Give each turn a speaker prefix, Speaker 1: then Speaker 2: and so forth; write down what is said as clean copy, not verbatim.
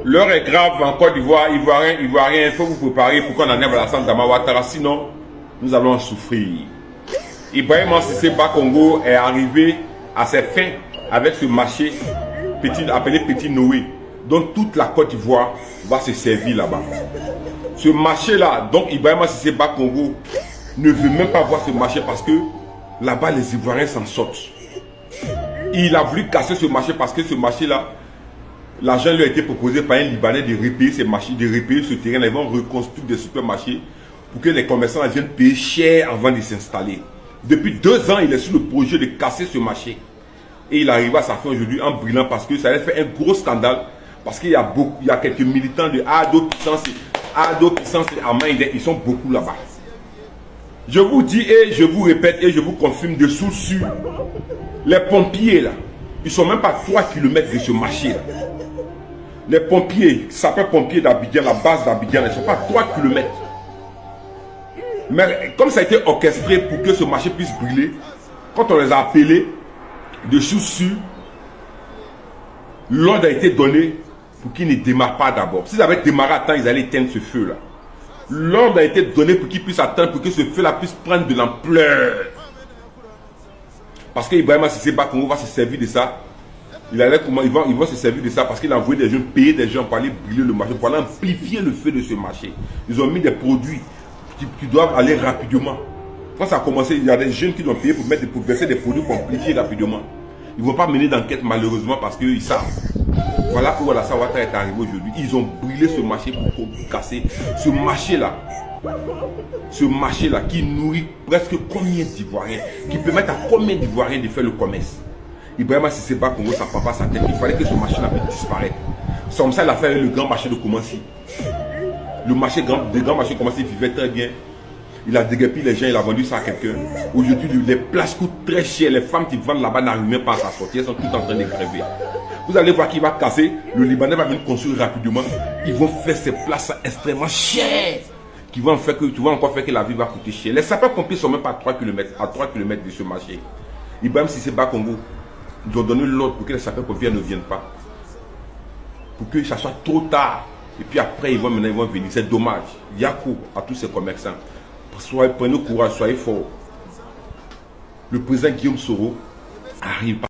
Speaker 1: L'heure est grave en Côte d'Ivoire, Ivoirien, il faut vous préparer pour qu'on enlève la santé d'Adama Ouattara, sinon nous allons en souffrir. Ibrahima Cissé Congo est arrivé à ses fins avec ce marché appelé Petit Noé, dont toute la Côte d'Ivoire va se servir là-bas. Ce marché-là, donc Ibrahima Cissé Congo ne veut même pas voir ce marché parce que là-bas les Ivoiriens s'en sortent. Il a voulu casser ce marché parce que ce marché-là, l'argent lui a été proposé par un Libanais de repayer ces marchés, de repayer ce terrain. Ils vont reconstruire des supermarchés pour que les commerçants viennent payer cher avant de s'installer. Depuis 2 ans, il est sur le projet de casser ce marché. Et il arrive à sa fin aujourd'hui en brûlant parce que ça a fait un gros scandale. Parce qu'il y a quelques militants de ADO Puissance et Amaïdé, ils sont beaucoup là-bas. Je vous dis et je vous répète et je vous confirme de source sûre, les pompiers là, ils sont même pas à 3 km de ce marché là. Les pompiers, sapeurs-pompiers d'Abidjan, la base d'Abidjan, ils ne sont pas à 3 km. Mais comme ça a été orchestré pour que ce marché puisse brûler, quand on les a appelés de source sûre, l'ordre a été donné pour qu'ils ne démarrent pas d'abord. S'ils avaient démarré à temps, ils allaient éteindre ce feu là. L'ordre a été donné pour qu'ils puissent attendre, pour que ce feu là puisse prendre de l'ampleur. Parce que Ibrahima Cissé Congo va se servir de ça. Il va se servir de ça parce qu'il a envoyé des gens, payer des gens pour aller brûler le marché, pour aller amplifier le feu de ce marché. Ils ont mis des produits qui doivent aller rapidement. Quand ça a commencé, il y a des jeunes qui doivent payer pour verser des produits pour amplifier rapidement. Ils ne vont pas mener d'enquête malheureusement parce qu'ils savent. Voilà où Alassane Ouattara est arrivé aujourd'hui. Ils ont brûlé ce marché pour casser ce marché-là. Ce marché-là qui nourrit presque combien d'Ivoiriens, qui permet à combien d'Ivoiriens de faire le commerce. Ibrahima Cissé Congo, sa papa, sa tête, il fallait que ce marché-là puisse disparaître. C'est comme ça qu'il a fait le grand marché de Koumassi. Le grand marché de Koumassi vivait très bien. Il a déguerpi les gens, il a vendu ça à quelqu'un. Aujourd'hui, les places coûtent très cher. Les femmes qui vendent là-bas n'arrivent même pas à s'en sortir. Elles sont toutes en train de crever. Vous allez voir qu'il va casser. Le Libanais va venir construire rapidement. Ils vont faire ces places extrêmement chères. Qui vont faire que, tu vas encore faire que la vie va coûter cher. Les sapeurs-pompiers sont même pas à 3 km de ce marché. Ibrahima Cissé Congo, ils ont donné l'ordre pour que les sapeurs-pompiers ne viennent pas. Pour que ça soit trop tard. Et puis après, ils vont venir. C'est dommage. Yakou à tous ces commerçants. Prenez courage, soyez forts. Le président Guillaume Soro arrive.